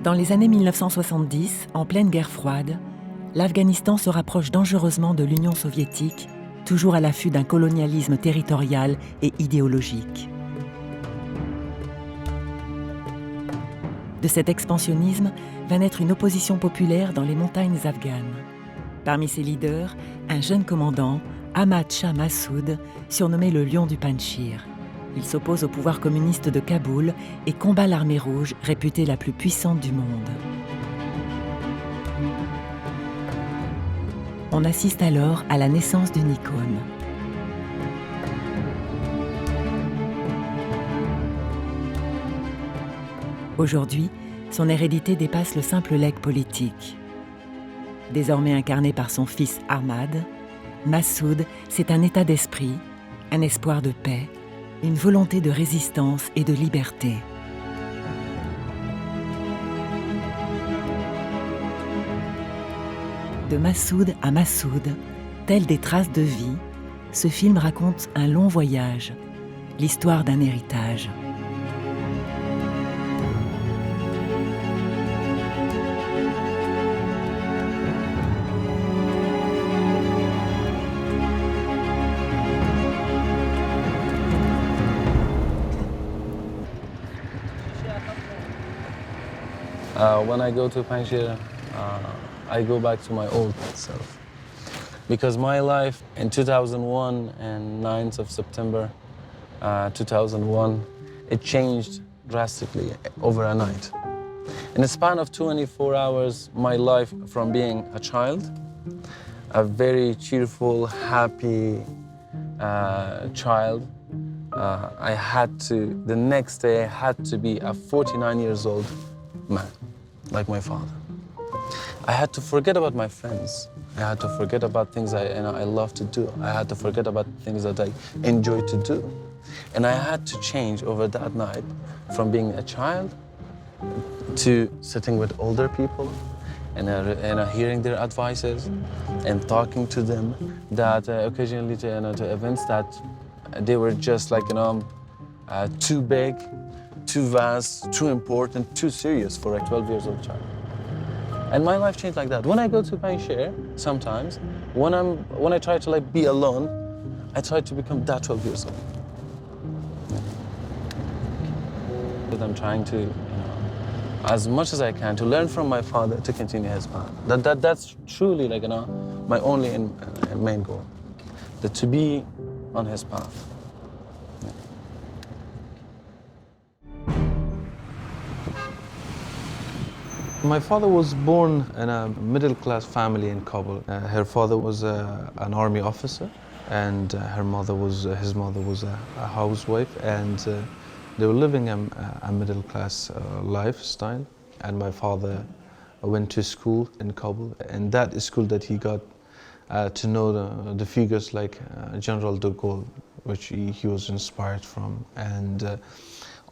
Dans les années 1970, en pleine guerre froide, l'Afghanistan se rapproche dangereusement de l'Union soviétique, toujours à l'affût d'un colonialisme territorial et idéologique. De cet expansionnisme va naître une opposition populaire dans les montagnes afghanes. Parmi ses leaders, un jeune commandant, Ahmad Shah Massoud, surnommé le Lion du Panjshir. Il s'oppose au pouvoir communiste de Kaboul et combat l'armée rouge, réputée la plus puissante du monde. On assiste alors à la naissance d'une icône. Aujourd'hui, son hérédité dépasse le simple legs politique. Désormais incarné par son fils Ahmad, Massoud, c'est un état d'esprit, un espoir de paix, une volonté de résistance et de liberté. De Massoud à Massoud, telles des traces de vie, ce film raconte un long voyage, l'histoire d'un héritage. When I go to Panjshir, I go back to my old self. Because my life in 2001 and 9th of September 2001, it changed drastically over a night. In the span of 24 hours, my life from being a child, a very cheerful, happy child, the next day I had to be a 49 years old man, like my father. I had to forget about my friends. I had to forget about things I love to do. I had to forget about things that I enjoy to do. And I had to change over that night from being a child to sitting with older people and hearing their advices and talking to them, that occasionally to events that they were just like, too big, too vast, too important, too serious for a 12 years old child. And my life changed like that. When I go to Panjshir, sometimes, when I try to be alone, I try to become that 12 years old. Yeah. I'm trying to, as much as I can, to learn from my father to continue his path. That's truly my only and main goal, that to be on his path. My father was born in a middle-class family in Kabul. Her father was an army officer, and his mother was a housewife, and they were living a middle-class lifestyle. And my father went to school in Kabul, and that is school that he got to know the figures like General de Gaulle, which he was inspired from. And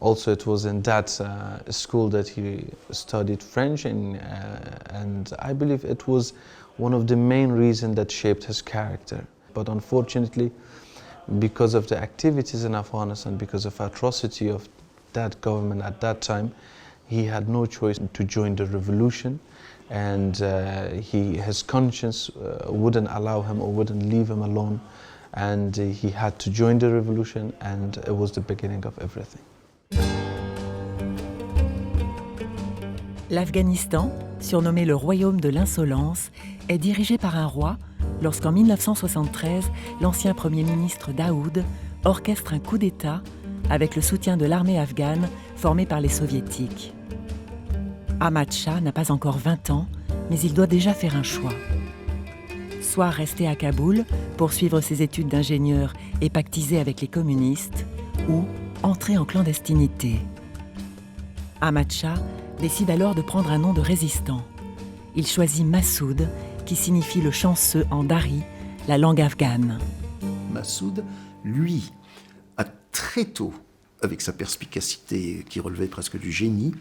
also, it was in that school that he studied French, and I believe it was one of the main reasons that shaped his character. But unfortunately, because of the activities in Afghanistan, because of atrocity of that government at that time, he had no choice to join the revolution, and his conscience wouldn't allow him or wouldn't leave him alone, and he had to join the revolution, and it was the beginning of everything. L'Afghanistan, surnommé le royaume de l'insolence, est dirigé par un roi lorsqu'en 1973, l'ancien Premier ministre Daoud orchestre un coup d'État avec le soutien de l'armée afghane formée par les soviétiques. Ahmad Shah n'a pas encore 20 ans, mais il doit déjà faire un choix. Soit rester à Kaboul, poursuivre ses études d'ingénieur et pactiser avec les communistes, ou entrer en clandestinité. Ahmad Shah décide alors de prendre un nom de résistant. Il choisit Massoud, qui signifie le chanceux en dari, la langue afghane. Massoud, lui, a très tôt, avec sa perspicacité qui relevait presque du génie,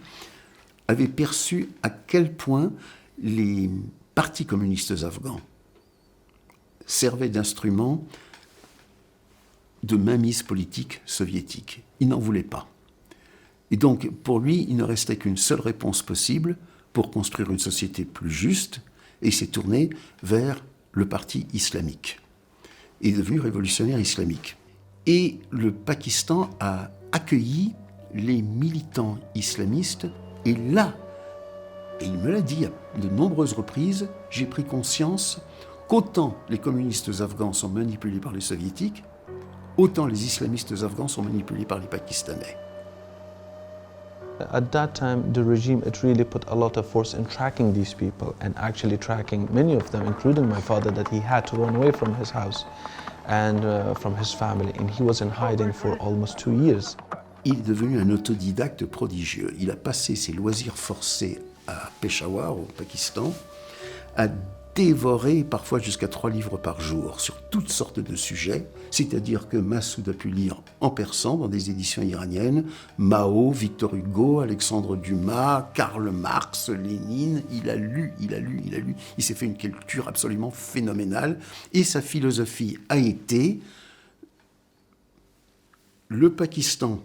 avait perçu à quel point les partis communistes afghans servaient d'instrument de mainmise politique soviétique. Il n'en voulait pas. Et donc, pour lui, il ne restait qu'une seule réponse possible pour construire une société plus juste, et il s'est tourné vers le parti islamique. Il est devenu révolutionnaire islamique. Et le Pakistan a accueilli les militants islamistes, et là, et il me l'a dit à de nombreuses reprises, j'ai pris conscience qu'autant les communistes afghans sont manipulés par les soviétiques, autant les islamistes afghans sont manipulés par les Pakistanais. At that time, the regime, it really put a lot of force in tracking these people and actually tracking many of them, including my father, that he had to run away from his house and from his family, and he was in hiding for almost 2 years. Il est devenu un autodidacte prodigieux. Il a passé ses loisirs forcés à Peshawar, au Pakistan, à dévorer parfois jusqu'à 3 livres par jour sur toutes sortes de sujets, c'est-à-dire que Massoud a pu lire en persan dans des éditions iraniennes Mao, Victor Hugo, Alexandre Dumas, Karl Marx, Lénine. Il a lu. Il s'est fait une culture absolument phénoménale et sa philosophie a été: le Pakistan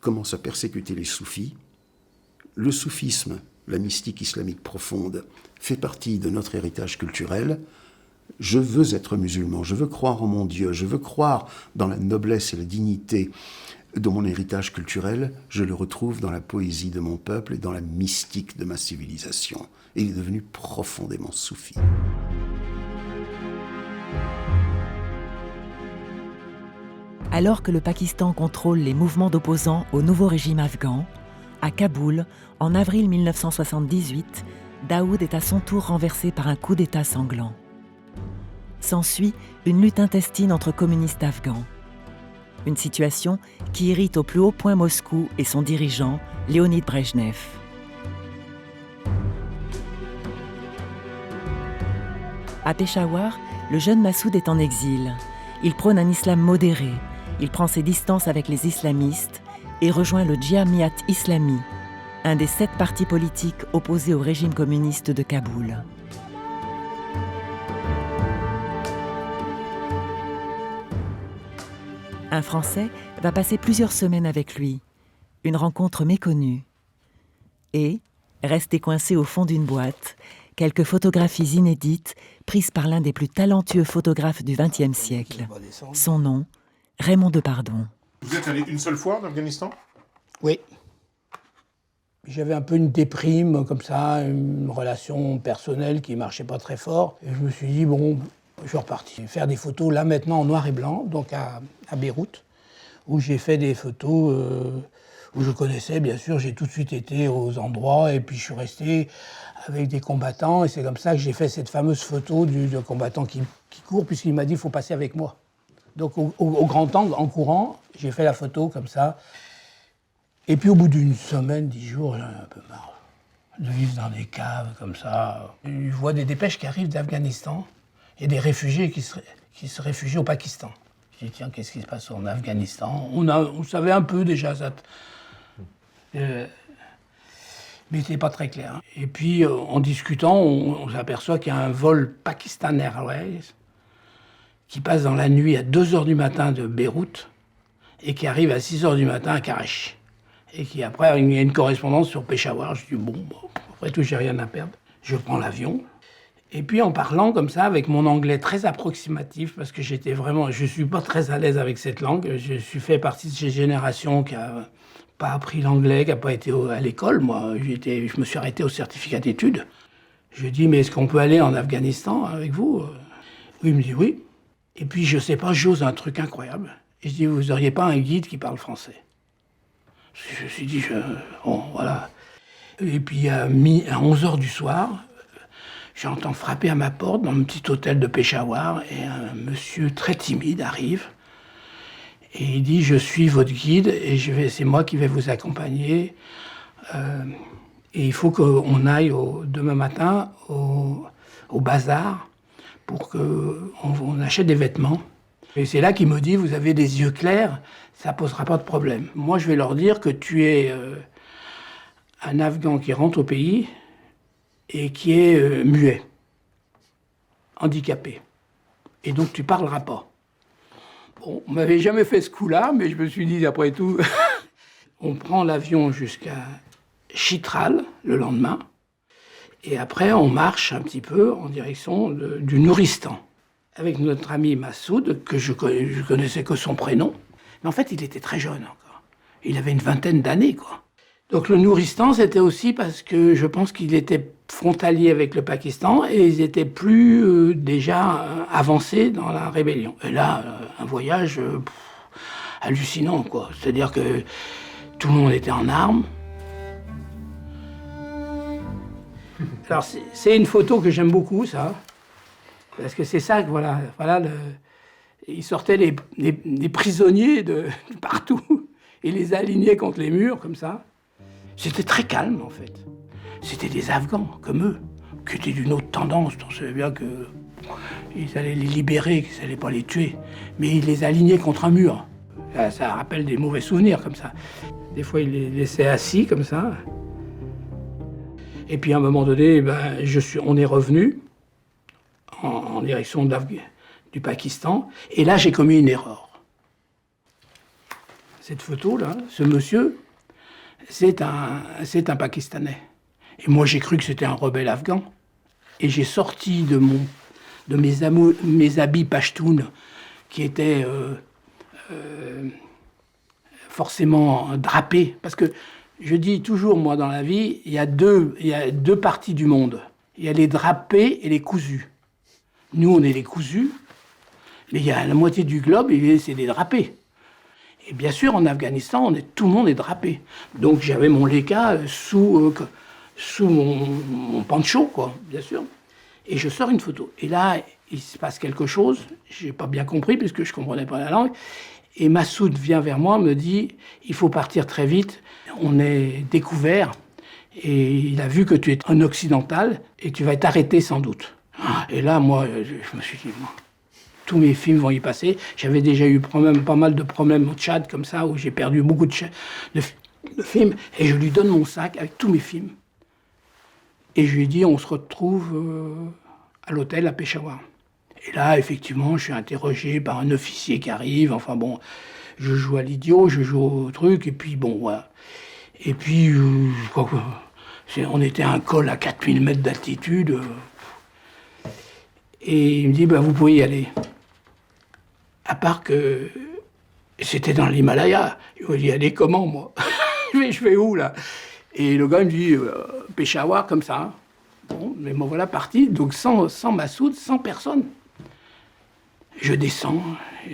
commence à persécuter les soufis, le soufisme, la mystique islamique profonde, fait partie de notre héritage culturel. Je veux être musulman, je veux croire en mon Dieu, je veux croire dans la noblesse et la dignité de mon héritage culturel. Je le retrouve dans la poésie de mon peuple et dans la mystique de ma civilisation. Et il est devenu profondément soufi. Alors que le Pakistan contrôle les mouvements d'opposants au nouveau régime afghan, à Kaboul, en avril 1978, Daoud est à son tour renversé par un coup d'État sanglant. S'ensuit une lutte intestine entre communistes afghans. Une situation qui irrite au plus haut point Moscou et son dirigeant, Léonid Brejnev. À Peshawar, le jeune Massoud est en exil. Il prône un islam modéré. Il prend ses distances avec les islamistes et rejoint le Jamiat Islami, un des 7 partis politiques opposés au régime communiste de Kaboul. Un Français va passer plusieurs semaines avec lui, une rencontre méconnue. Et, resté coincé au fond d'une boîte, quelques photographies inédites prises par l'un des plus talentueux photographes du XXe siècle. Son nom, Raymond Depardon. Vous êtes allé une seule fois en Afghanistan ? Oui. J'avais un peu une déprime, comme ça, une relation personnelle qui ne marchait pas très fort. Et je me suis dit, bon, je suis reparti faire des photos, là maintenant en noir et blanc, donc à Beyrouth, où j'ai fait des photos où je connaissais, bien sûr, j'ai tout de suite été aux endroits, et puis je suis resté avec des combattants, et c'est comme ça que j'ai fait cette fameuse photo du combattant qui court, puisqu'il m'a dit, il faut passer avec moi. Donc au grand angle, en courant, j'ai fait la photo comme ça. Et puis au bout d'une semaine, 10 jours, j'en ai un peu marre de vivre dans des caves comme ça. Je vois des dépêches qui arrivent d'Afghanistan et des réfugiés qui se réfugient au Pakistan. Je dis, tiens, qu'est-ce qui se passe en Afghanistan ? On savait un peu déjà ça. Mais c'était pas très clair. Et puis en discutant, on s'aperçoit qu'il y a un vol Pakistan Airways qui passe dans la nuit à 2h du matin de Beyrouth et qui arrive à 6h du matin à Karachi. Et qui après, il y a une correspondance sur Peshawar. Je dis, bon, après tout, j'ai rien à perdre. Je prends l'avion. Et puis en parlant comme ça, avec mon anglais très approximatif, parce que je suis pas très à l'aise avec cette langue. Je suis fait partie de ces générations qui a pas appris l'anglais, qui n'a pas été à l'école. Moi, je me suis arrêté au certificat d'études. Je dis, mais est-ce qu'on peut aller en Afghanistan avec vous ? Oui, il me dit oui. Et puis, je sais pas, j'ose un truc incroyable. Et je dis, vous n'auriez pas un guide qui parle français ? Je me suis dit, bon, voilà. Et puis, à 11h du soir, j'entends frapper à ma porte dans mon petit hôtel de Peshawar, et un monsieur très timide arrive. Et il dit, je suis votre guide, et c'est moi qui vais vous accompagner. Et il faut qu'on aille demain matin au bazar pour qu'on achète des vêtements. Et c'est là qu'il me dit, vous avez des yeux clairs, ça ne posera pas de problème. Moi, je vais leur dire que tu es un Afghan qui rentre au pays et qui est muet, handicapé. Et donc, tu ne parleras pas. Bon, on ne m'avait jamais fait ce coup-là, mais je me suis dit, après tout, On prend l'avion jusqu'à Chitral le lendemain. Et après, on marche un petit peu en direction du Nouristan. Avec notre ami Massoud, que je connaissais que son prénom. Mais en fait, il était très jeune encore. Il avait une vingtaine d'années, quoi. Donc le Nouristan, c'était aussi parce que je pense qu'il était frontalier avec le Pakistan et ils étaient plus déjà avancés dans la rébellion. Et là, un voyage hallucinant, quoi. C'est-à-dire que tout le monde était en armes. Alors c'est une photo que j'aime beaucoup, ça. Parce que c'est ça que, voilà ils sortaient les prisonniers de partout. Ils les alignaient contre les murs, comme ça. C'était très calme, en fait. C'était des Afghans, comme eux, qui étaient d'une autre tendance. On savait bien qu'ils allaient les libérer, qu'ils n'allaient pas les tuer. Mais ils les alignaient contre un mur. Ça rappelle des mauvais souvenirs, comme ça. Des fois, ils les laissaient assis, comme ça. Et puis, à un moment donné, on est revenu en direction du Pakistan. Et là, j'ai commis une erreur. Cette photo-là, ce monsieur, c'est un Pakistanais. Et moi, j'ai cru que c'était un rebelle afghan. Et j'ai sorti de mes habits pashtoun, qui étaient forcément drapés. Parce que je dis toujours, moi, dans la vie, il y a deux parties du monde. Il y a les drapés et les cousus. Nous, on est les cousus, mais il y a la moitié du globe, c'est des drapés. Et bien sûr, en Afghanistan, tout le monde est drapé. Donc j'avais mon léka sous mon pancho, quoi, bien sûr. Et je sors une photo. Et là, il se passe quelque chose. Je n'ai pas bien compris, puisque je ne comprenais pas la langue. Et Massoud vient vers moi, me dit, il faut partir très vite. On est découvert. Et il a vu que tu es un occidental et tu vas être arrêté sans doute. Et là, moi, je me suis dit, tous mes films vont y passer. J'avais déjà eu pas mal de problèmes au Tchad, comme ça, où j'ai perdu beaucoup de films. Et je lui donne mon sac avec tous mes films. Et je lui dis, on se retrouve à l'hôtel à Peshawar. Et là, effectivement, je suis interrogé par un officier qui arrive. Enfin bon, je joue à l'idiot, je joue au truc, et puis bon, voilà. Et puis, on était à un col à 4000 mètres d'altitude. Et il me dit, vous pouvez y aller. À part que c'était dans l'Himalaya. Il m'a dit, allez, comment, moi? Je vais où, là? Et le gars me dit, Peshawar, comme ça. Bon, mais me voilà parti. Donc sans Massoud, sans personne. Je descends,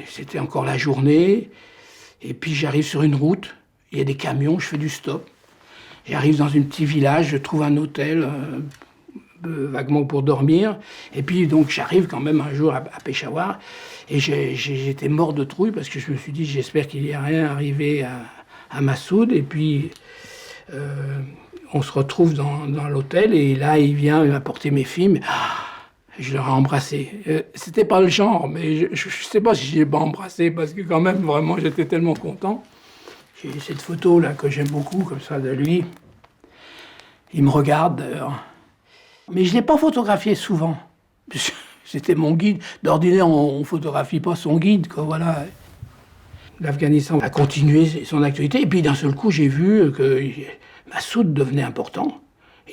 c'était encore la journée. Et puis j'arrive sur une route. Il y a des camions, je fais du stop. J'arrive dans un petit village, je trouve un hôtel, vaguement pour dormir. Et puis donc j'arrive quand même un jour à Peshawar. Et j'étais mort de trouille parce que je me suis dit, j'espère qu'il n'y a rien arrivé à Massoud. Et puis on se retrouve dans l'hôtel et là il vient m'apporter mes films. Je l'aurais embrassé. C'était pas le genre, mais je sais pas si je l'ai pas embrassé parce que quand même vraiment j'étais tellement content. J'ai cette photo là que j'aime beaucoup comme ça de lui. Il me regarde d'ailleurs. Mais je l'ai pas photographié souvent. C'était mon guide. D'ordinaire, on photographie pas son guide, quoi, voilà. L'Afghanistan a continué son actualité. Et puis, d'un seul coup, j'ai vu que Massoud devenait important.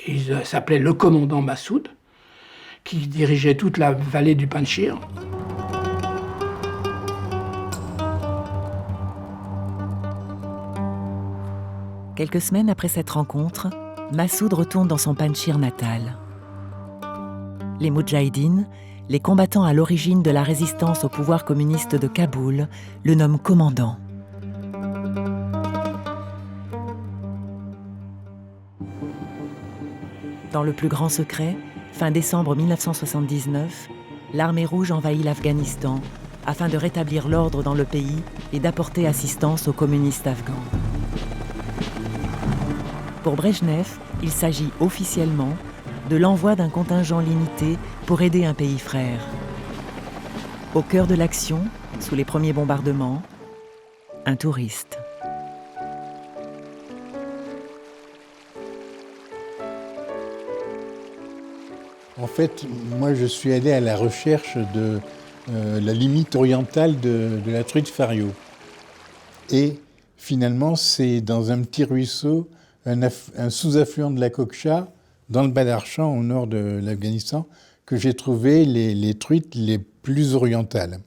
Il s'appelait le commandant Massoud, qui dirigeait toute la vallée du Panjshir. Quelques semaines après cette rencontre, Massoud retourne dans son Panjshir natal. Les Moudjahidines, les combattants à l'origine de la résistance au pouvoir communiste de Kaboul, le nomment commandant. Dans le plus grand secret, fin décembre 1979, l'armée rouge envahit l'Afghanistan afin de rétablir l'ordre dans le pays et d'apporter assistance aux communistes afghans. Pour Brejnev, il s'agit officiellement de l'envoi d'un contingent limité pour aider un pays frère. Au cœur de l'action, sous les premiers bombardements, un touriste. En fait, moi je suis allé à la recherche de la limite orientale de la truite Fario. Et Finalement, c'est dans un petit ruisseau, un sous-affluent de la Kokcha, dans le Badarchan, au nord de l'Afghanistan, que j'ai trouvé les truites les plus orientales.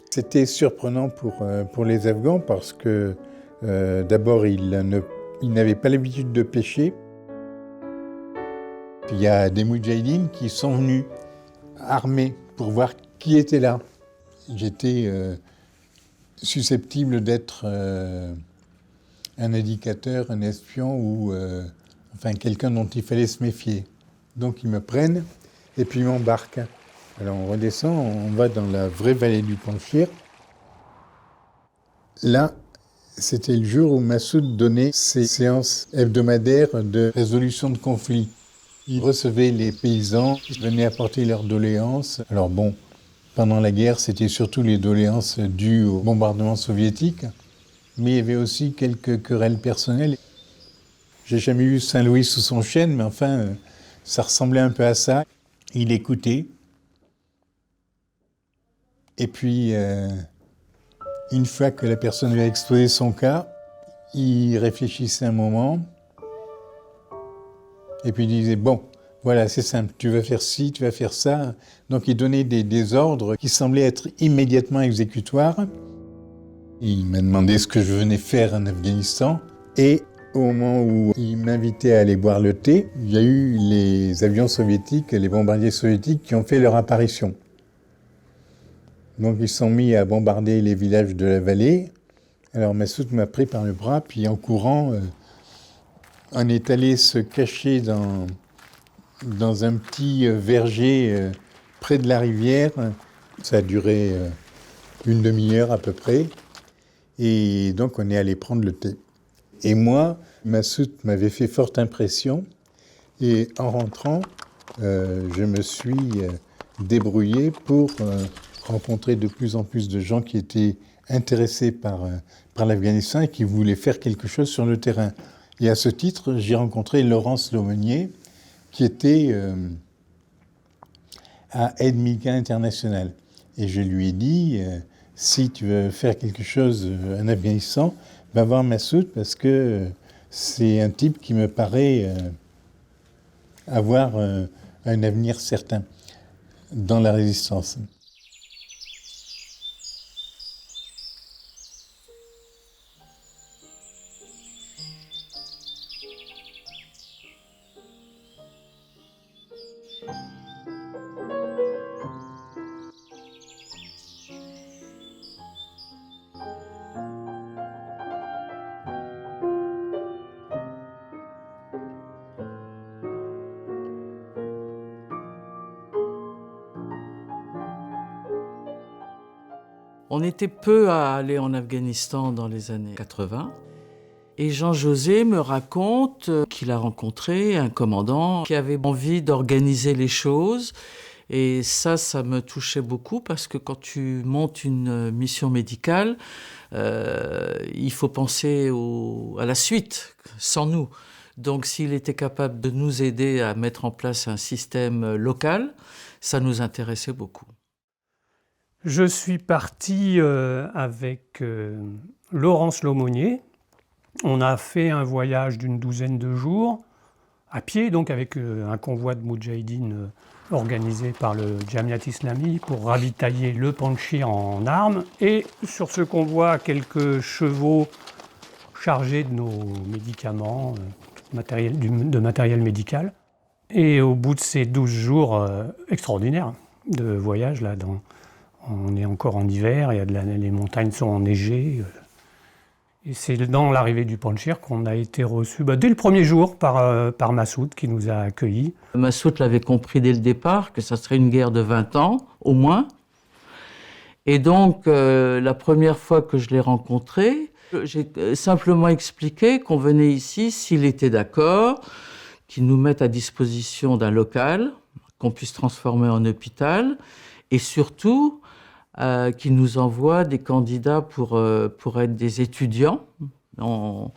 C'était surprenant pour les Afghans parce que d'abord, ils n'avaient pas l'habitude de pêcher. Il y a des moudjahidines qui sont venus armés pour voir qui était là. J'étais susceptible d'être un indicateur, un espion ou enfin quelqu'un dont il fallait se méfier. Donc ils me prennent et puis ils m'embarquent. Alors on redescend, on va dans la vraie vallée du Panchir. Là, c'était le jour où Massoud donnait ses séances hebdomadaires de résolution de conflits. Il recevait les paysans qui venaient apporter leurs doléances. Alors bon, pendant la guerre, c'était surtout les doléances dues au bombardement soviétique, mais il y avait aussi quelques querelles personnelles. J'ai jamais eu Saint-Louis sous son chêne, mais enfin, ça ressemblait un peu à ça. Il écoutait. Et puis, une fois que la personne lui a exposé son cas, il réfléchissait un moment. Et puis il disait, bon, voilà, c'est simple, tu vas faire ci, tu vas faire ça. Donc il donnait des ordres qui semblaient être immédiatement exécutoires. Il m'a demandé ce que je venais faire en Afghanistan. Et au moment où il m'invitait à aller boire le thé, il y a eu les avions soviétiques, les bombardiers soviétiques qui ont fait leur apparition. Donc ils sont mis à bombarder les villages de la vallée. Alors Massoud m'a pris par le bras, puis en courant, on est allé se cacher dans un petit verger près de la rivière. Ça a duré une demi-heure à peu près. Et donc on est allé prendre le thé. Et moi, Massoud m'avait fait forte impression. Et en rentrant, je me suis débrouillé pour rencontrer de plus en plus de gens qui étaient intéressés par l'Afghanistan et qui voulaient faire quelque chose sur le terrain. Et à ce titre, j'ai rencontré Laurence L'aumenier, qui était à Aide Médicale Internationale. Et je lui ai dit, si tu veux faire quelque chose en Afghanistan, va voir Massoud parce que c'est un type qui me paraît avoir un avenir certain dans la résistance. On était peu à aller en Afghanistan dans les années 80. Et Jean-José me raconte qu'il a rencontré un commandant qui avait envie d'organiser les choses. Et ça me touchait beaucoup parce que quand tu montes une mission médicale, il faut penser à la suite, sans nous. Donc s'il était capable de nous aider à mettre en place un système local, ça nous intéressait beaucoup. Je suis parti avec Laurence L'aumenier. On a fait un voyage d'une douzaine de jours, à pied, donc avec un convoi de moudjahidines organisé par le Jamiat Islami pour ravitailler le Panchir en armes. Et sur ce convoi, quelques chevaux chargés de nos médicaments, de matériel médical. Et au bout de ces 12 jours extraordinaires de voyage, là, on est encore en hiver, les montagnes sont enneigées. Et c'est dans l'arrivée du Panchir qu'on a été reçus dès le premier jour par Massoud qui nous a accueillis. Massoud l'avait compris dès le départ que ça serait une guerre de 20 ans, au moins. Et donc, la première fois que je l'ai rencontré, j'ai simplement expliqué qu'on venait ici s'il était d'accord, qu'il nous mette à disposition d'un local, qu'on puisse transformer en hôpital, et surtout qui nous envoie des candidats pour être des étudiants. On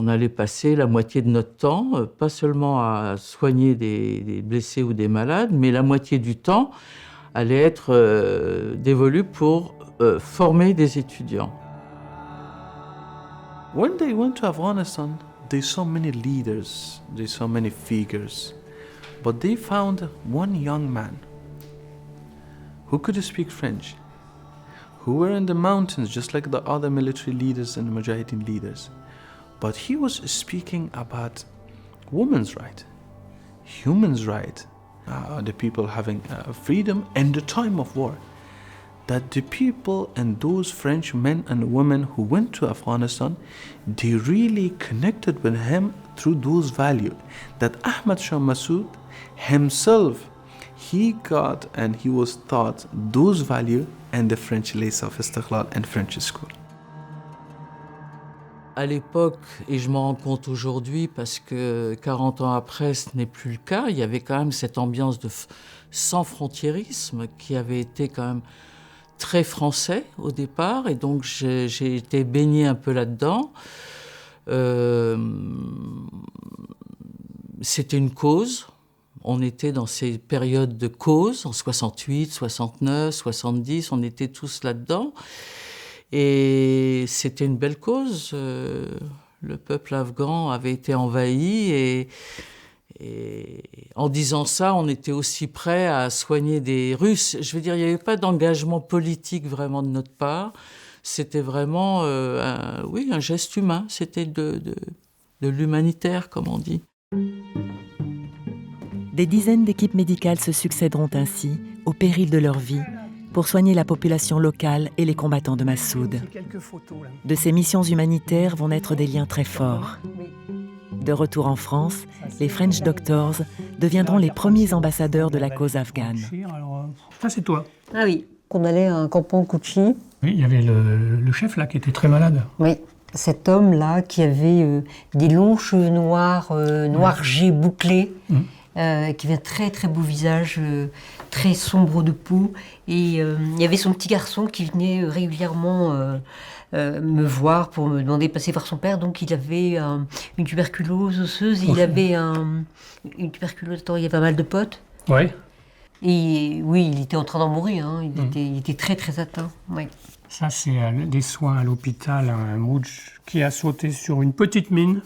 allait passer la moitié de notre temps, pas seulement à soigner des blessés ou des malades, mais la moitié du temps allait être dévolue pour former des étudiants. When they went to Afghanistan, they saw many leaders, they saw many figures, but they found one young man who could speak French, who were in the mountains just like the other military leaders and Mujahideen leaders. But he was speaking about women's right, human's right, the people having freedom in the time of war. That the people and those French men and women who went to Afghanistan, they really connected with him through those values. That Ahmad Shah Massoud himself, he got and he was taught those values in the French Lycée of Istiqlal and French school. À l'époque, et je m'en rends compte aujourd'hui parce que 40 ans après, ce n'est plus le cas, il y avait quand même cette ambiance de sans frontiérisme qui avait été quand même très français au départ, et donc j'ai été baigné un peu là-dedans. C'était une cause. On était dans ces périodes de cause, en 68, 69, 70, on était tous là-dedans. Et c'était une belle cause. Le peuple afghan avait été envahi et en disant ça, on était aussi prêt à soigner des Russes. Je veux dire, il n'y avait pas d'engagement politique vraiment de notre part. C'était vraiment un geste humain. C'était de l'humanitaire, comme on dit. Des dizaines d'équipes médicales se succéderont ainsi, au péril de leur vie, pour soigner la population locale et les combattants de Massoud. De ces missions humanitaires vont naître des liens très forts. De retour en France, les French Doctors deviendront les premiers ambassadeurs de la cause afghane. Ça, c'est toi. Ah oui, qu'on allait à un campement Kouchi. Oui, il y avait le chef là qui était très malade. Oui, cet homme-là qui avait des longs cheveux noirs, noirgés, bouclés, qui avait un très très beau visage, très sombre de peau. Et il y avait son petit garçon qui venait régulièrement me voir pour me demander de passer voir son père. Donc il avait une tuberculose osseuse, il avait une tuberculose, il y avait un mal de potes. Ouais. Et oui, il était en train d'en mourir, hein. Il était très très atteint. Ouais. Ça, c'est des soins à l'hôpital, un Mouch qui a sauté sur une petite mine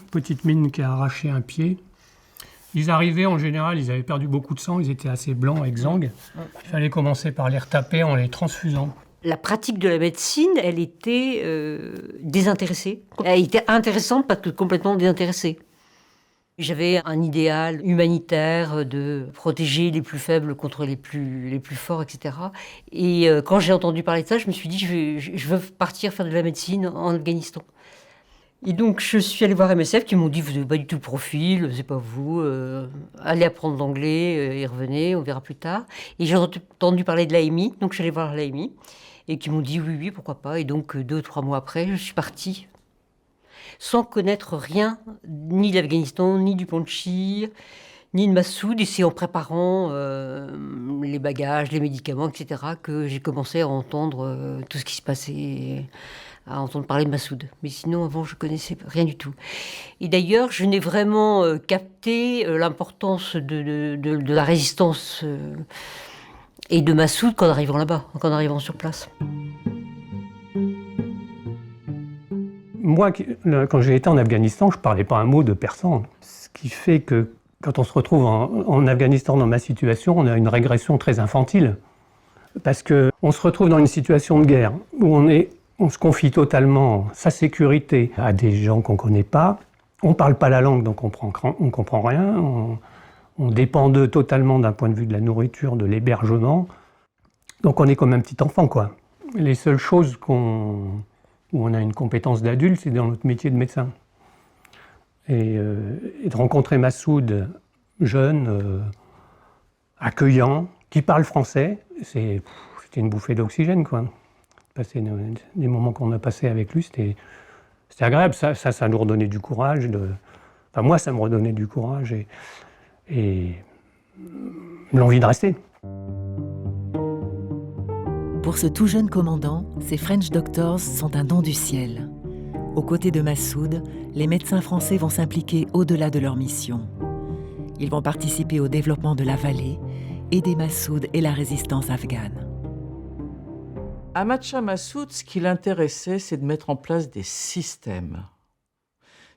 qui a arraché un pied. Ils arrivaient, en général, ils avaient perdu beaucoup de sang, ils étaient assez blancs, exsangues. Il fallait commencer par les retaper en les transfusant. La pratique de la médecine, elle était désintéressée. Elle était intéressante parce que complètement désintéressée. J'avais un idéal humanitaire de protéger les plus faibles contre les plus forts, etc. Et quand j'ai entendu parler de ça, je me suis dit, je veux partir faire de la médecine en Afghanistan. Et donc, je suis allée voir MSF qui m'ont dit, vous n'avez pas du tout le profil, c'est pas vous, allez apprendre l'anglais et revenez, on verra plus tard. Et j'ai entendu parler de l'AMI, donc je suis allée voir l'AMI, et qui m'ont dit, oui, pourquoi pas. Et donc, 2 ou 3 mois après, je suis partie, sans connaître rien, ni de l'Afghanistan, ni du Panjshir, ni de Massoud. Et c'est en préparant les bagages, les médicaments, etc., que j'ai commencé à entendre tout ce qui se passait, à entendre parler de Massoud. Mais sinon, avant, je ne connaissais rien du tout. Et d'ailleurs, je n'ai vraiment capté l'importance de la résistance et de Massoud qu'en arrivant là-bas, qu'en arrivant sur place. Moi, quand j'ai été en Afghanistan, je ne parlais pas un mot de persan. Ce qui fait que quand on se retrouve en Afghanistan dans ma situation, on a une régression très infantile. Parce qu'on se retrouve dans une situation de guerre où on se confie totalement sa sécurité à des gens qu'on ne connaît pas. On ne parle pas la langue, donc on ne comprend rien. On dépend d'eux totalement d'un point de vue de la nourriture, de l'hébergement. Donc on est comme un petit enfant, quoi. Les seules choses où on a une compétence d'adulte, c'est dans notre métier de médecin. Et de rencontrer Massoud, jeune, accueillant, qui parle français, c'était une bouffée d'oxygène, quoi. Passer des moments qu'on a passés avec lui, c'était agréable. Ça nous redonnait du courage. Enfin, moi, ça me redonnait du courage et l'envie de rester. Pour ce tout jeune commandant, ces French Doctors sont un don du ciel. Aux côtés de Massoud, les médecins français vont s'impliquer au-delà de leur mission. Ils vont participer au développement de la vallée, aider Massoud et la résistance afghane. Ahmad Shah Massoud, ce qui l'intéressait, c'est de mettre en place des systèmes.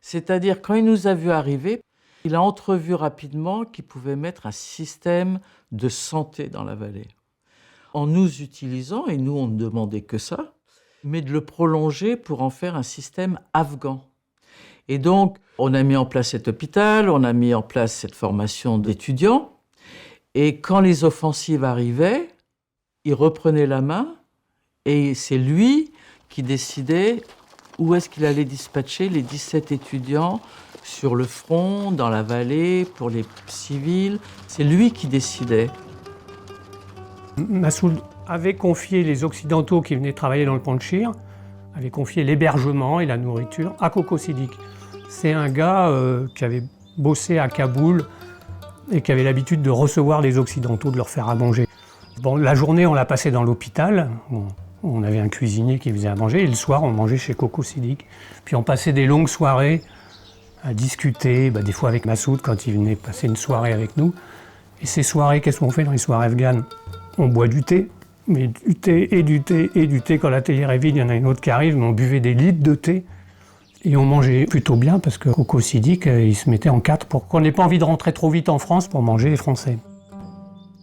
C'est-à-dire, quand il nous a vus arriver, il a entrevu rapidement qu'il pouvait mettre un système de santé dans la vallée. En nous utilisant, et nous on ne demandait que ça, mais de le prolonger pour en faire un système afghan. Et donc, on a mis en place cet hôpital, on a mis en place cette formation d'étudiants, et quand les offensives arrivaient, il reprenait la main, et c'est lui qui décidait où est-ce qu'il allait dispatcher les 17 étudiants sur le front, dans la vallée, pour les civils. C'est lui qui décidait. Massoud avait confié les Occidentaux qui venaient travailler dans le Panjshir, avait confié l'hébergement et la nourriture à Coco Siddiq. C'est un gars qui avait bossé à Kaboul et qui avait l'habitude de recevoir les Occidentaux, de leur faire à manger. Bon, la journée, on l'a passée dans l'hôpital. On avait un cuisinier qui faisait à manger, et le soir, on mangeait chez Coco Siddiq. Puis on passait des longues soirées à discuter, des fois avec Massoud quand il venait passer une soirée avec nous. Et ces soirées, qu'est-ce qu'on fait dans les soirées afghanes? On boit du thé, mais du thé et du thé et du thé. Quand la théière est vide, il y en a une autre qui arrive, mais on buvait des litres de thé. Et on mangeait plutôt bien parce que Coco Siddiq, il se mettait en quatre pour qu'on n'ait pas envie de rentrer trop vite en France pour manger les Français.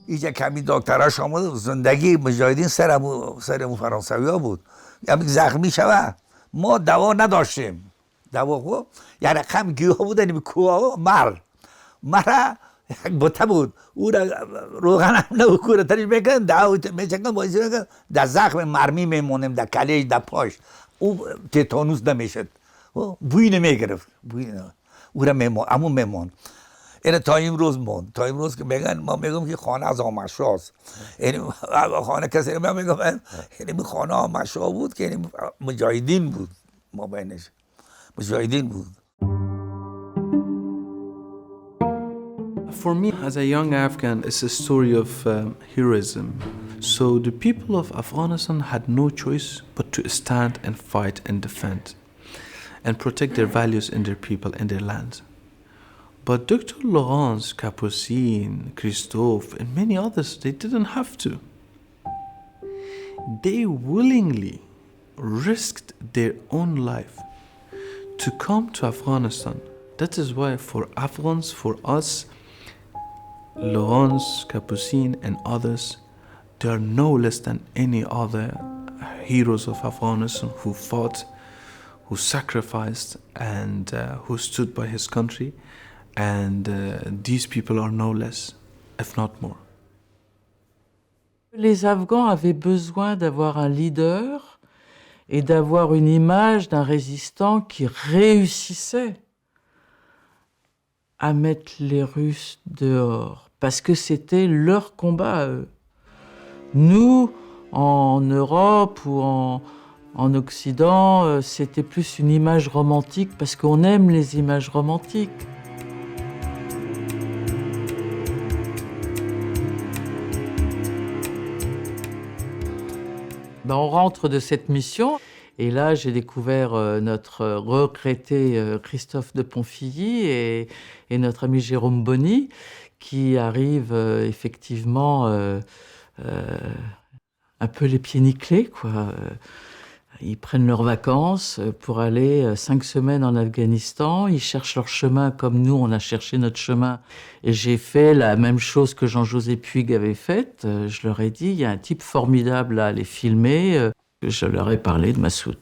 اینجا کمی دکتراش آمد زندگی مجاهدین سرمون فرانسوی ها بود یعنی زخمی شود ما دوا نداشتیم دوا خوب یعنی کم گیاه بودن به کوه مرا یک بوته بود او را روغن هم نبکوره تریش بکن دوا میچکن بایزی بکن در زخم مرمی میمونیم در کلیج در پاش او تتانوس نمیشد بوی نمیگرفت او را میمون این تا امروز موند تا امروز که میگن ما میگم که خانه از آمرشاست یعنی خانه کسی رو میگم یعنی خانه آمرشا بود که یعنی مجاهدین بود ما بینش مجاهدین بود. For me, as a young Afghan, it's a story of heroism. So the people of Afghanistan had no choice but to stand and fight and defend and protect their values and their people and their land. But Dr. Laurence, Capucine, Christophe, and many others, they didn't have to. They willingly risked their own life to come to Afghanistan. That is why for Afghans, for us, Laurence, Capucine, and others, they are no less than any other heroes of Afghanistan who fought, who sacrificed, and who stood by his country. And these people are no less, if not more. Les Afghans avaient besoin d'avoir un leader et d'avoir une image d'un résistant qui réussissait à mettre les Russes dehors, parce que c'était leur combat à eux. Nous, en Europe ou en Occident, c'était plus une image romantique, parce qu'on aime les images romantiques. On rentre de cette mission et là j'ai découvert notre regretté Christophe de Ponfilly et notre ami Jérôme Bonny qui arrivent effectivement un peu les pieds nickelés, quoi. Ils prennent leurs vacances pour aller 5 semaines en Afghanistan. Ils cherchent leur chemin comme nous, on a cherché notre chemin. Et j'ai fait la même chose que Jean-José Puig avait faite. Je leur ai dit, il y a un type formidable à les filmer. Je leur ai parlé de Massoud.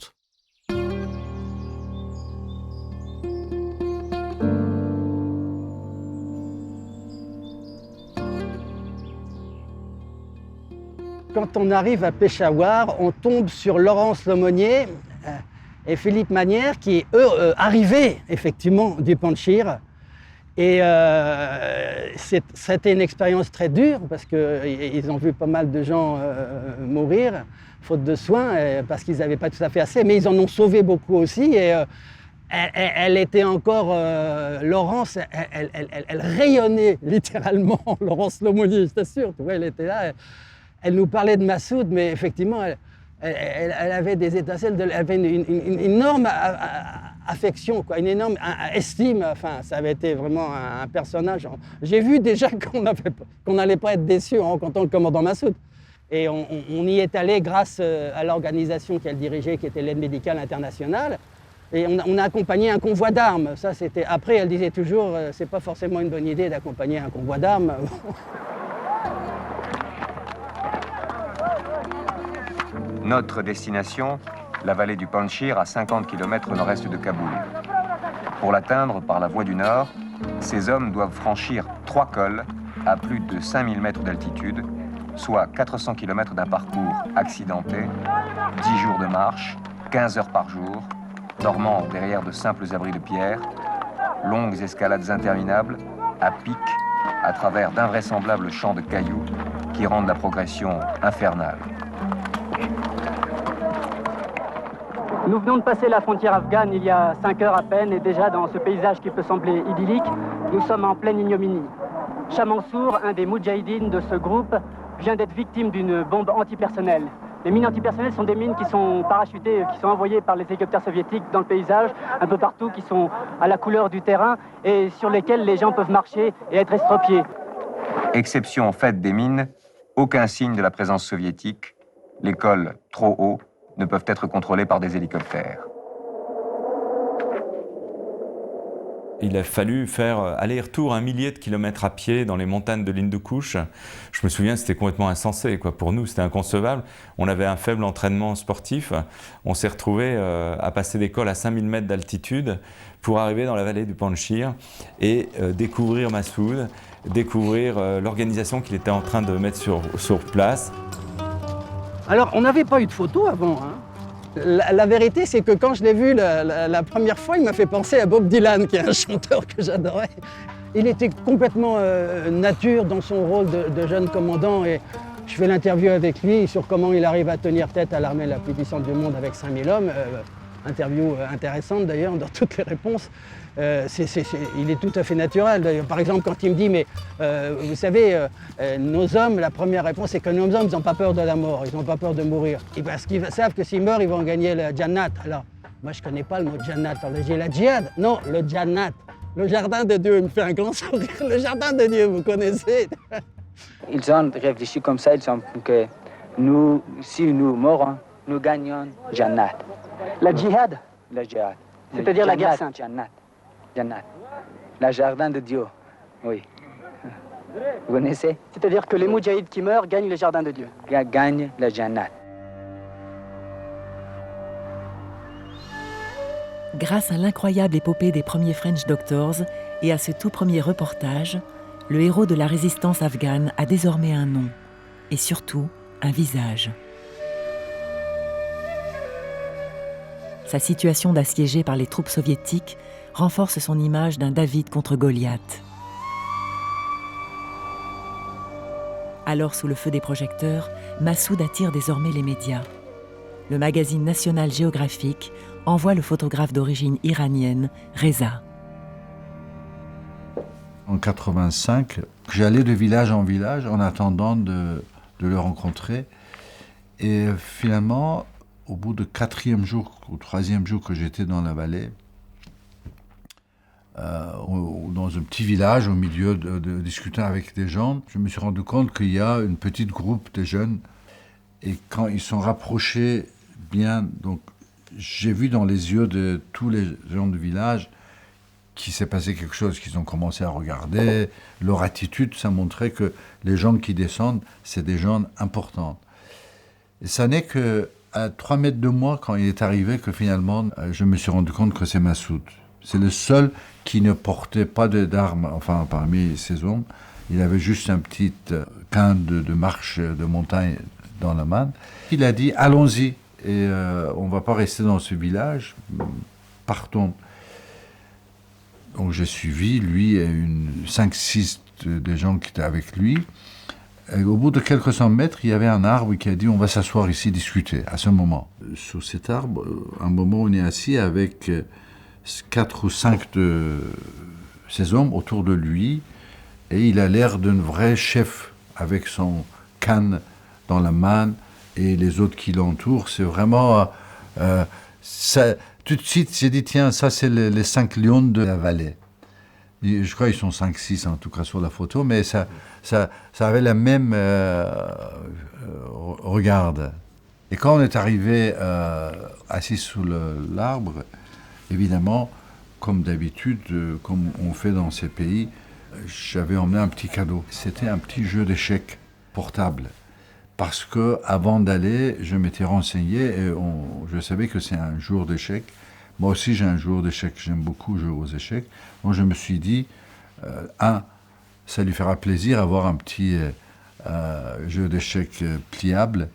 Quand on arrive à Peshawar, on tombe sur Laurence L'aumônier et Philippe Manière qui, eux, arrivaient effectivement du Panjshir. Et c'était une expérience très dure parce qu'ils ont vu pas mal de gens mourir, faute de soins, parce qu'ils n'avaient pas tout à fait assez. Mais ils en ont sauvé beaucoup aussi. Et elle était encore, Laurence, elle rayonnait littéralement, Laurence L'aumônier, je t'assure. Tu vois, elle était là. Elle nous parlait de Massoud, mais effectivement, elle avait des étincelles, elle avait une énorme affection, quoi, une énorme estime. Enfin, ça avait été vraiment un personnage. J'ai vu déjà qu'on n'allait pas être déçu en rencontrant le commandant Massoud. Et on y est allé grâce à l'organisation qu'elle dirigeait, qui était l'aide médicale internationale. Et on a accompagné un convoi d'armes. Ça, c'était... Après, elle disait toujours, c'est pas forcément une bonne idée d'accompagner un convoi d'armes. Notre destination, la vallée du Panjshir, à 50 km au nord-est de Kaboul. Pour l'atteindre par la voie du nord, ces hommes doivent franchir 3 cols à plus de 5000 mètres d'altitude, soit 400 km d'un parcours accidenté, 10 jours de marche, 15 heures par jour, dormant derrière de simples abris de pierre, longues escalades interminables, à pic, à travers d'invraisemblables champs de cailloux qui rendent la progression infernale. Nous venons de passer la frontière afghane il y a 5 heures à peine, et déjà dans ce paysage qui peut sembler idyllique, nous sommes en pleine ignominie. Shah Mansour, un des moudjahidines de ce groupe, vient d'être victime d'une bombe antipersonnelle. Les mines antipersonnelles sont des mines qui sont parachutées, qui sont envoyées par les hélicoptères soviétiques dans le paysage, un peu partout, qui sont à la couleur du terrain et sur lesquelles les gens peuvent marcher et être estropiés. Exception faite des mines, aucun signe de la présence soviétique. Les cols trop hauts ne peuvent être contrôlés par des hélicoptères. Il a fallu faire aller-retour 1 millier de kilomètres à pied dans les montagnes de l'Hindu-Kush. Je me souviens, c'était complètement insensé, quoi. Pour nous, c'était inconcevable. On avait un faible entraînement sportif. On s'est retrouvés à passer des cols à 5000 mètres d'altitude pour arriver dans la vallée du Panjshir et découvrir Massoud, découvrir l'organisation qu'il était en train de mettre sur place. Alors, on n'avait pas eu de photos avant, hein. La vérité, c'est que quand je l'ai vu la première fois, il m'a fait penser à Bob Dylan, qui est un chanteur que j'adorais. Il était complètement nature dans son rôle de jeune commandant, et je fais l'interview avec lui sur comment il arrive à tenir tête à l'armée la plus puissante du monde avec 5000 hommes. Interview intéressante d'ailleurs dans toutes les réponses. Il est tout à fait naturel d'ailleurs. Par exemple, quand il me dit, mais vous savez, nos hommes, la première réponse c'est que nos hommes, ils n'ont pas peur de la mort, ils n'ont pas peur de mourir. Et parce qu'ils savent que s'ils meurent, ils vont gagner le Jannat. Alors, moi je ne connais pas le mot Jannat. Alors j'ai la djihad. Non, le Jannat. Le jardin de Dieu, il me fait un grand sourire. Le jardin de Dieu, vous connaissez. Ils ont réfléchi comme ça, ils ont que nous, si nous mourons, nous gagnons Jannat. La djihad? La djihad. C'est-à-dire la guerre sainte. Jannat. Jannat. Le jardin de Dieu. Oui. Vous connaissez? C'est-à-dire que les moudjahides qui meurent gagnent le jardin de Dieu. Gagnent le Jannat. Grâce à l'incroyable épopée des premiers French Doctors et à ce tout premier reportage, le héros de la résistance afghane a désormais un nom et surtout un visage. Sa situation d'assiégé par les troupes soviétiques renforce son image d'un David contre Goliath. Alors, sous le feu des projecteurs, Massoud attire désormais les médias. Le magazine National Geographic envoie le photographe d'origine iranienne, Reza. En 85, j'allais de village en village en attendant de le rencontrer. Et finalement, au bout du 4e jour ou 3e jour que j'étais dans la vallée, dans un petit village au milieu de discutant avec des gens, je me suis rendu compte qu'il y a une petite groupe de jeunes. Et quand ils sont rapprochés bien, donc j'ai vu dans les yeux de tous les gens du village qu'il s'est passé quelque chose, qu'ils ont commencé à regarder. Leur attitude, ça montrait que les gens qui descendent, c'est des gens importants. Et ça n'est qu'à 3 mètres de moi, quand il est arrivé, que finalement, je me suis rendu compte que c'est Massoud. C'est le seul qui ne portait pas d'armes, enfin, parmi ses hommes. Il avait juste un petit canne de marche de montagne dans la main. Il a dit, allons-y, et on ne va pas rester dans ce village, partons. Donc j'ai suivi, lui et 5-6 des gens qui étaient avec lui. Et au bout de quelques cent mètres, il y avait un arbre qui a dit, on va s'asseoir ici, discuter, à ce moment. Sur cet arbre, un moment, on est assis avec 4 ou 5 de ses hommes autour de lui, et il a l'air d'un vrai chef, avec son canne dans la main, et les autres qui l'entourent. C'est vraiment... ça, tout de suite, j'ai dit, tiens, ça, c'est les 5 lions de la vallée. Je crois qu'ils sont 5-6, en tout cas, sur la photo, mais ça avait la même regard. Et quand on est arrivé assis sous l'arbre, Évidemment, comme d'habitude, comme on fait dans ces pays, j'avais emmené un petit cadeau. C'était un petit jeu d'échecs portable. Parce que avant d'aller, je m'étais renseigné et je savais que c'est un jour d'échecs. Moi aussi, j'ai un jour d'échecs. J'aime beaucoup jouer aux échecs. Donc, je me suis dit, ça lui fera plaisir d'avoir un petit jeu d'échecs pliable.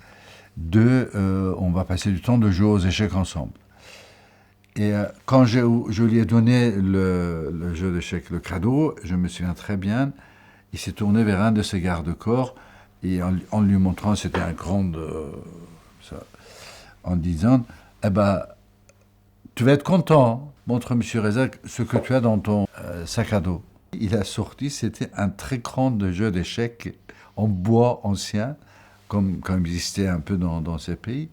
2, on va passer du temps de jouer aux échecs ensemble. Et quand je lui ai donné le jeu d'échecs, le cadeau, je me souviens très bien, il s'est tourné vers un de ses garde-corps et en lui montrant, c'était un grand... en disant, eh ben, tu vas être content, montre M. Rezac ce que tu as dans ton sac à dos. Il a sorti, c'était un très grand jeu d'échecs en bois ancien, comme il existait un peu dans ces pays,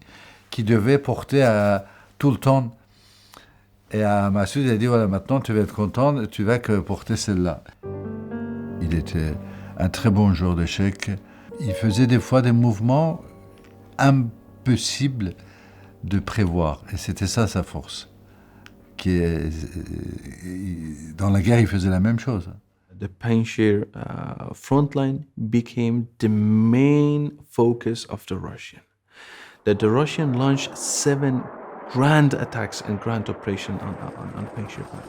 qui devait porter tout le temps. Et à Massoud, il a dit, voilà, maintenant tu vas être content, tu vas que porter celle-là. Il était un très bon joueur d'échecs. Il faisait des fois des mouvements impossibles de prévoir. Et c'était ça sa force. Dans la guerre, il faisait la même chose. The Panjshir front line became the main focus of the Russian. That the Russian launched 7 grand attacks and grand operations on Panjshir Valley,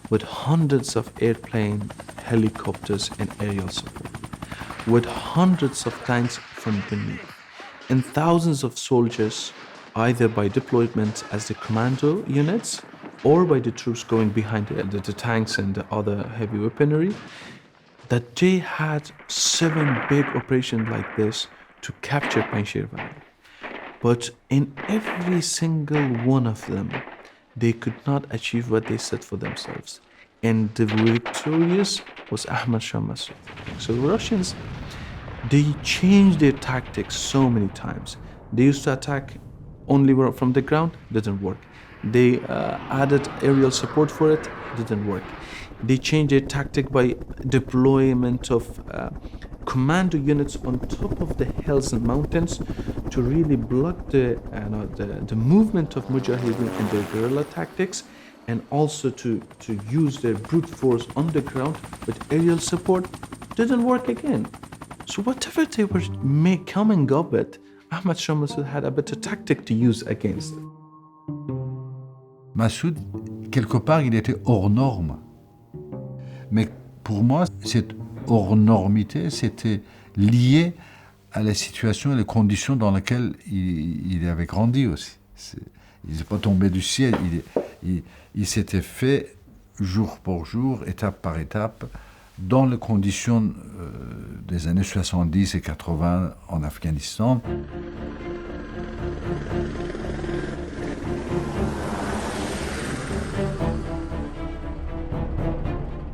with hundreds of airplanes, helicopters, and aerial support, with hundreds of tanks from beneath, and thousands of soldiers, either by deployment as the commando units or by the troops going behind the tanks and the other heavy weaponry, that they had 7 big operations like this to capture Panjshir Valley. But in every single one of them, they could not achieve what they set for themselves. And the victorious was Ahmad Shah Massoud. So the Russians, they changed their tactics so many times. They used to attack only from the ground, didn't work. They added aerial support for it, didn't work. They changed their tactic by deployment of commando units on top of the hills and mountains to really block the movement of Mujahideen and their guerrilla tactics, and also to use their brute force on the ground with aerial support. Didn't work again. So whatever they were coming up with, Ahmad Shah Massoud had a better tactic to use against it. Massoud, quelque part, il était hors norme. Mais pour moi, cette hors-normité, c'était lié à la situation et les conditions dans lesquelles il avait grandi aussi. Il n'est pas tombé du ciel, il s'était fait jour pour jour, étape par étape, dans les conditions des années 70 et 80 en Afghanistan.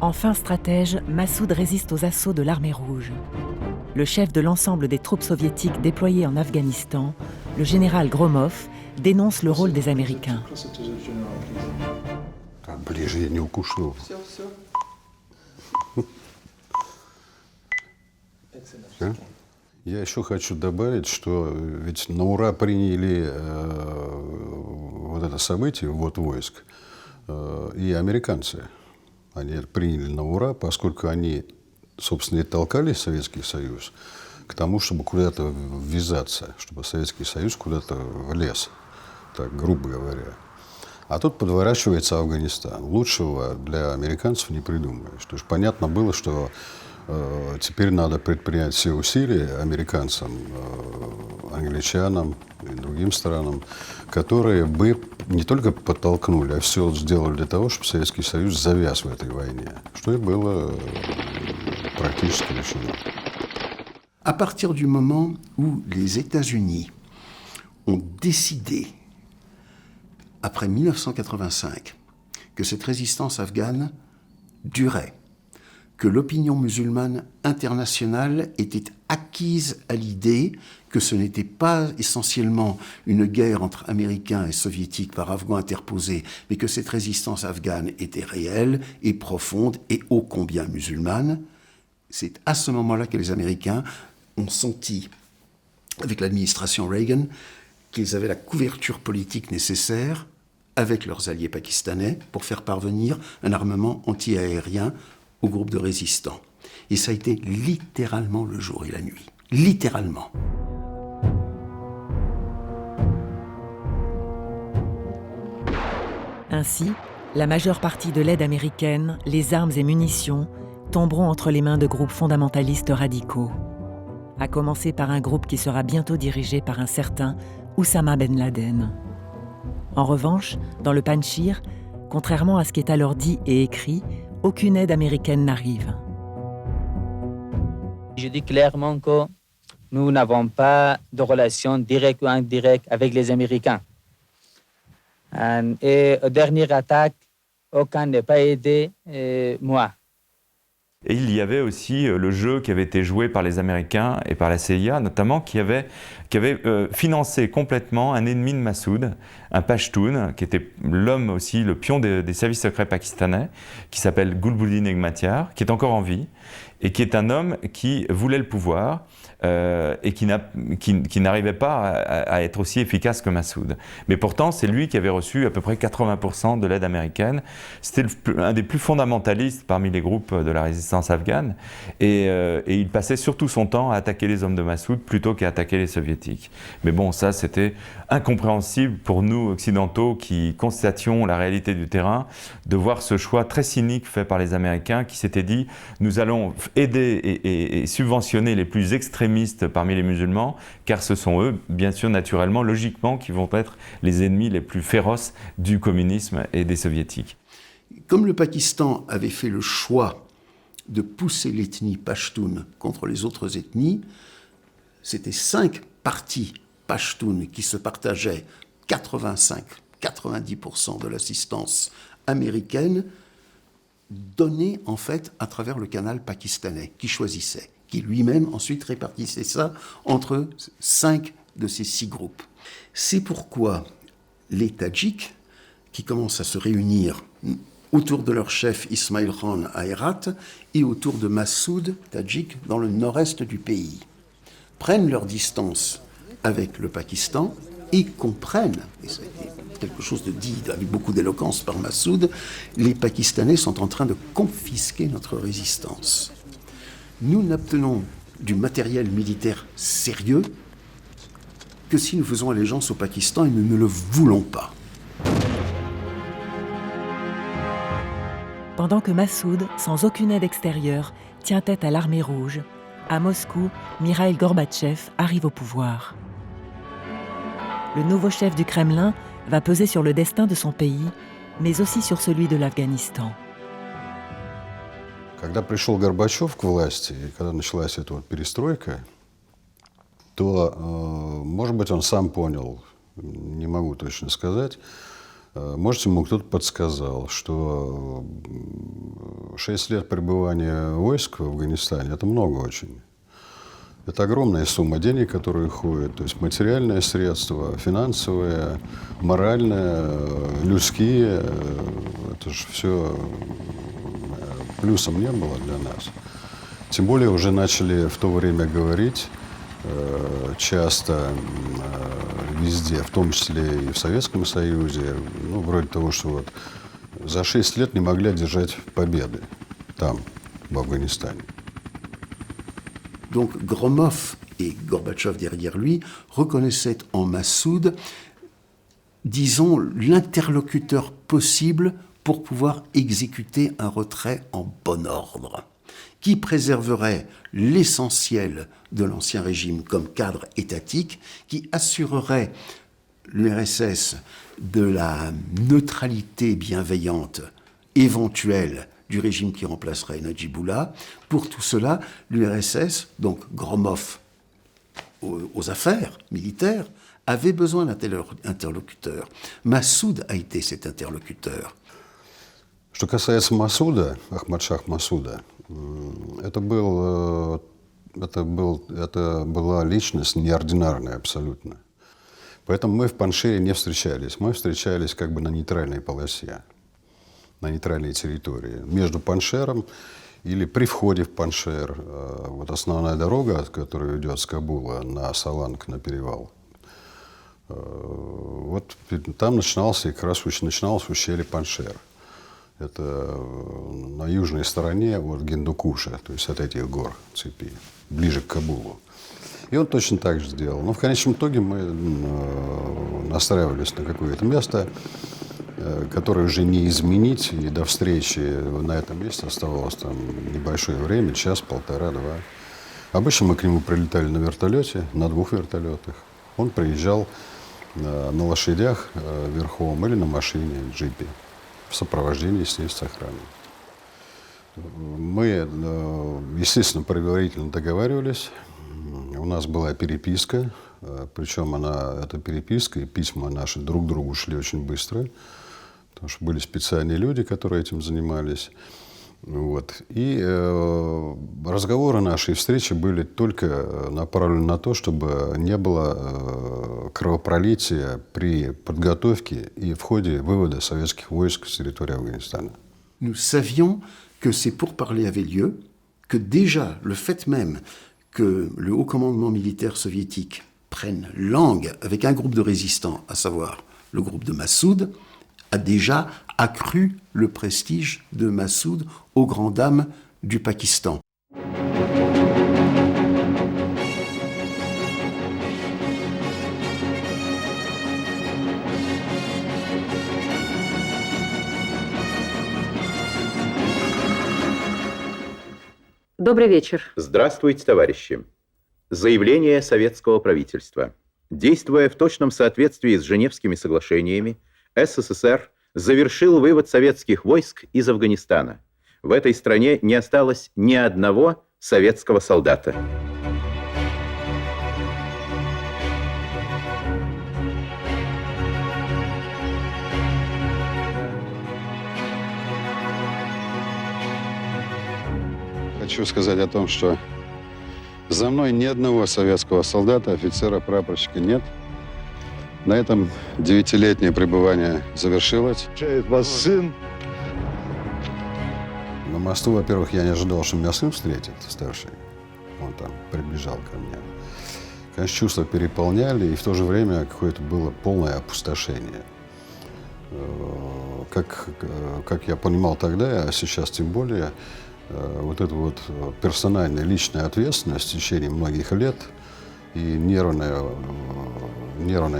Enfin stratège, Massoud résiste aux assauts de l'armée rouge. Le chef de l'ensemble des troupes soviétiques déployées en Afghanistan, le général Gromov, dénonce le rôle des Américains. Я еще хочу добавить, что ведь на ура приняли вот это событие, ввод войск, и американцы. Они приняли на ура, поскольку они, собственно, и толкали Советский Союз к тому, чтобы куда-то ввязаться, чтобы Советский Союз куда-то влез, так грубо говоря. А тут подворачивается Афганистан. Лучшего для американцев не придумаешь. То есть понятно было, что теперь надо предпринять все усилия американцам, англичанам и другим странам, которые бы не только подтолкнули, а все сделали для того, чтобы Советский Союз завяз в этой войне, что и было практически решено. À partir du moment où les États-Unis ont décidé, après 1985, que cette résistance afghane durait, que l'opinion musulmane internationale était acquise à l'idée que ce n'était pas essentiellement une guerre entre Américains et Soviétiques par Afghans interposés, mais que cette résistance afghane était réelle et profonde et ô combien musulmane, c'est à ce moment-là que les Américains ont senti, avec l'administration Reagan, qu'ils avaient la couverture politique nécessaire avec leurs alliés pakistanais pour faire parvenir un armement anti-aérien au groupe de résistants. Et ça a été littéralement le jour et la nuit. Littéralement. Ainsi, la majeure partie de l'aide américaine, les armes et munitions, tomberont entre les mains de groupes fondamentalistes radicaux. À commencer par un groupe qui sera bientôt dirigé par un certain Oussama Ben Laden. En revanche, dans le Panchir, contrairement à ce qui est alors dit et écrit, aucune aide américaine n'arrive. Je dis clairement que nous n'avons pas de relation directe ou indirecte avec les Américains. Et aux dernières attaques, aucun n'a pas aidé moi. Et il y avait aussi le jeu qui avait été joué par les Américains et par la CIA, notamment, qui avait financé complètement un ennemi de Massoud, un Pashtun, qui était l'homme aussi, le pion des services secrets pakistanais, qui s'appelle Gulbuddin Hekmatyar, qui est encore en vie, et qui est un homme qui voulait le pouvoir et qui n'arrivait pas à être aussi efficace que Massoud. Mais pourtant, c'est lui qui avait reçu à peu près 80% de l'aide américaine. C'était un des plus fondamentalistes parmi les groupes de la résistance afghane. Et il passait surtout son temps à attaquer les hommes de Massoud plutôt qu'à attaquer les soviétiques. Mais bon, ça, c'était incompréhensible pour nous, occidentaux, qui constations la réalité du terrain, de voir ce choix très cynique fait par les Américains qui s'étaient dit « Nous allons aider et subventionner les plus extrémistes parmi les musulmans, car ce sont eux, bien sûr, naturellement, logiquement, qui vont être les ennemis les plus féroces du communisme et des soviétiques. » Comme le Pakistan avait fait le choix de pousser l'ethnie Pashtun contre les autres ethnies, c'était 5 partis Pashtun qui se partageaient 85-90% de l'assistance américaine, donnée en fait à travers le canal pakistanais, qui choisissait, qui lui-même ensuite répartissait ça entre 5 de ces 6 groupes. C'est pourquoi les Tadjiks, qui commencent à se réunir autour de leur chef Ismail Khan à Herat et autour de Massoud Tadjik dans le nord-est du pays, prennent leur distance avec le Pakistan et comprennent, et c'est quelque chose de dit avec beaucoup d'éloquence par Massoud, les Pakistanais sont en train de confisquer notre résistance. Nous n'obtenons du matériel militaire sérieux que si nous faisons allégeance au Pakistan et nous ne le voulons pas. Pendant que Massoud, sans aucune aide extérieure, tient tête à l'armée rouge, à Moscou, Mikhaïl Gorbatchev arrive au pouvoir. Le nouveau chef du Kremlin va peser sur le destin de son pays, mais aussi sur celui de l'Afghanistan. Когда пришел Горбачев к власти, и когда началась эта вот перестройка, то, может быть, он сам понял, не могу точно сказать, может, ему кто-то подсказал, что 6 лет пребывания войск в Афганистане – это много очень. Это огромная сумма денег, которые уходят, то есть материальные средства, финансовые, моральные, людские. Это же все плюсом не было для нас. Тем более уже начали в то время говорить часто везде, в том числе и в Советском Союзе, ну, вроде того, что вот за 6 лет не могли одержать победы там, в Афганистане. Donc Gromov et Gorbatchev derrière lui reconnaissaient en Massoud, disons, l'interlocuteur possible pour pouvoir exécuter un retrait en bon ordre, qui préserverait l'essentiel de l'ancien régime comme cadre étatique, qui assurerait l'URSS de la neutralité bienveillante éventuelle du régime qui remplacerait Najibullah. Pour tout cela, l'URSS, donc Gromov aux affaires militaires, avait besoin d'un interlocuteur. Massoud a été cet interlocuteur. Что касается Масуда, Ахмад-Шах Масуда, это была личность неординарная абсолютно. Поэтому мы в Паншире не встречались. Мы встречались как бы на нейтральной полосе, на нейтральной территории. Между Паншером или при входе в Паншер. Вот основная дорога, которая идет с Кабула на Саланг, на перевал. Вот там начиналось ущелье Паншер. Это на южной стороне от Гиндукуша, то есть от этих гор цепи, ближе к Кабулу. И он точно так же сделал. Но в конечном итоге мы настраивались на какое-то место, которое уже не изменить, и до встречи на этом месте оставалось там небольшое время, час, полтора, два. Обычно мы к нему прилетали на вертолете, на 2 вертолетах. Он приезжал на лошадях верхом или на машине, джипе, в сопровождении, естественно, с охраной. Мы, естественно, предварительно договаривались. У нас была переписка, причем эта переписка и письма наши друг к другу шли очень быстро, потому что были специальные люди, которые этим занимались. Вот. И разговоры нашей встречи были только направлены на то, чтобы не было кровопролития при подготовке и в ходе вывода советских войск с территории Афганистана. Nous savions que ces pourparlers avaient lieu, que déjà le fait même que le haut commandement militaire soviétique prenne langue avec un groupe de résistants, à savoir le groupe de Massoud, a déjà accru le prestige de Massoud aux grandes dames du Pakistan. Добрый вечер. Здравствуйте, товарищи. Заявление советского правительства. Действуя в точном соответствии с Женевскими соглашениями, СССР завершил вывод советских войск из Афганистана. В этой стране не осталось ни одного советского солдата. Хочу сказать о том, что за мной ни одного советского солдата, офицера, прапорщика нет. На этом 9-летнее пребывание завершилось. Ваш сын. На мосту, во-первых, я не ожидал, что меня сын встретит, старший. Он там приближал ко мне. Конечно, чувства переполняли, и в то же время какое-то было полное опустошение. Как я понимал тогда, а сейчас тем более, вот эта вот персональная, личная ответственность в течение многих лет и нервное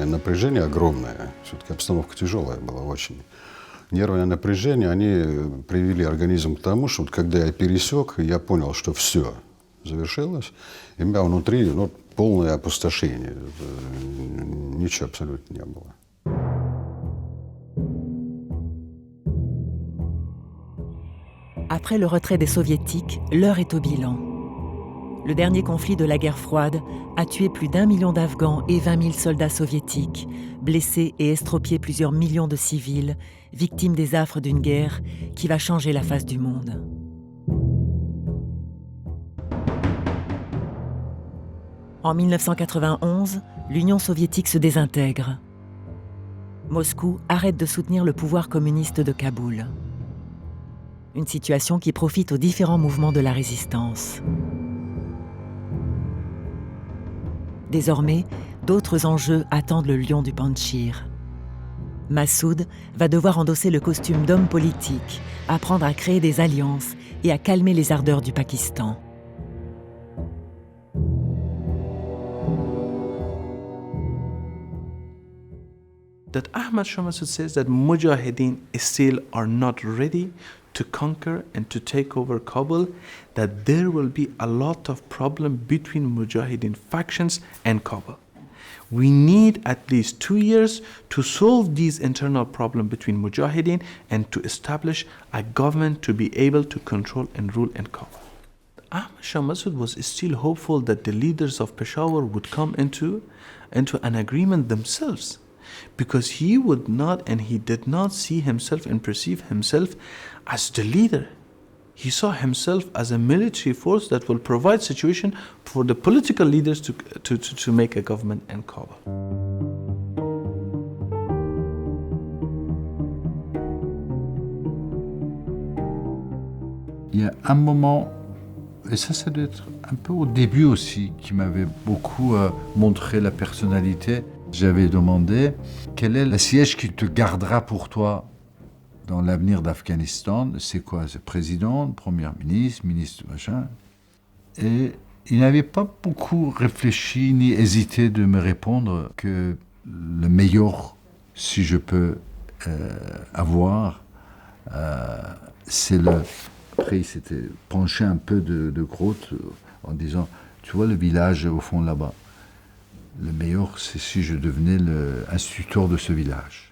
напряжение огромное. Все-таки обстановка тяжелая была очень. Нервное напряжение, они привели организм к тому, что вот когда я пересек, я понял, что все завершилось, и у меня внутри полное опустошение. Ничего абсолютно не было. Après le retrait des soviétiques, l'heure est au bilan. Le dernier conflit de la guerre froide a tué plus d'1 million d'Afghans et 20 000 soldats soviétiques, blessé et estropié plusieurs millions de civils, victimes des affres d'une guerre qui va changer la face du monde. En 1991, l'Union soviétique se désintègre. Moscou arrête de soutenir le pouvoir communiste de Kaboul. Une situation qui profite aux différents mouvements de la résistance. Désormais, d'autres enjeux attendent le lion du Panjshir. Massoud va devoir endosser le costume d'homme politique, apprendre à créer des alliances et à calmer les ardeurs du Pakistan. That Ahmad Shah Massoud says that Mujahideen still are not ready to conquer and to take over Kabul, that there will be a lot of problem between Mujahideen factions and Kabul. We need at least 2 years to solve these internal problems between Mujahideen and to establish a government to be able to control and rule in Kabul. Ahmad Shah Massoud was still hopeful that the leaders of Peshawar would come into an agreement themselves, because he would not and he did not see himself and perceive himself as the leader. He saw himself as a military force that will provide situation for the political leaders to make a government in Kabul. Il y a un moment, et ça doit être un peu au début aussi, qui m'avait beaucoup montré la personnalité. J'avais demandé quel est le siège qui te gardera pour toi dans l'avenir d'Afghanistan. C'est quoi? C'est président, premier ministre, ministre machin. Et il n'avait pas beaucoup réfléchi ni hésité de me répondre que le meilleur, si je peux avoir, c'est le... Après, il s'était penché un peu de grotte en disant, tu vois le village au fond là-bas, le meilleur, c'est si je devenais l'instituteur de ce village.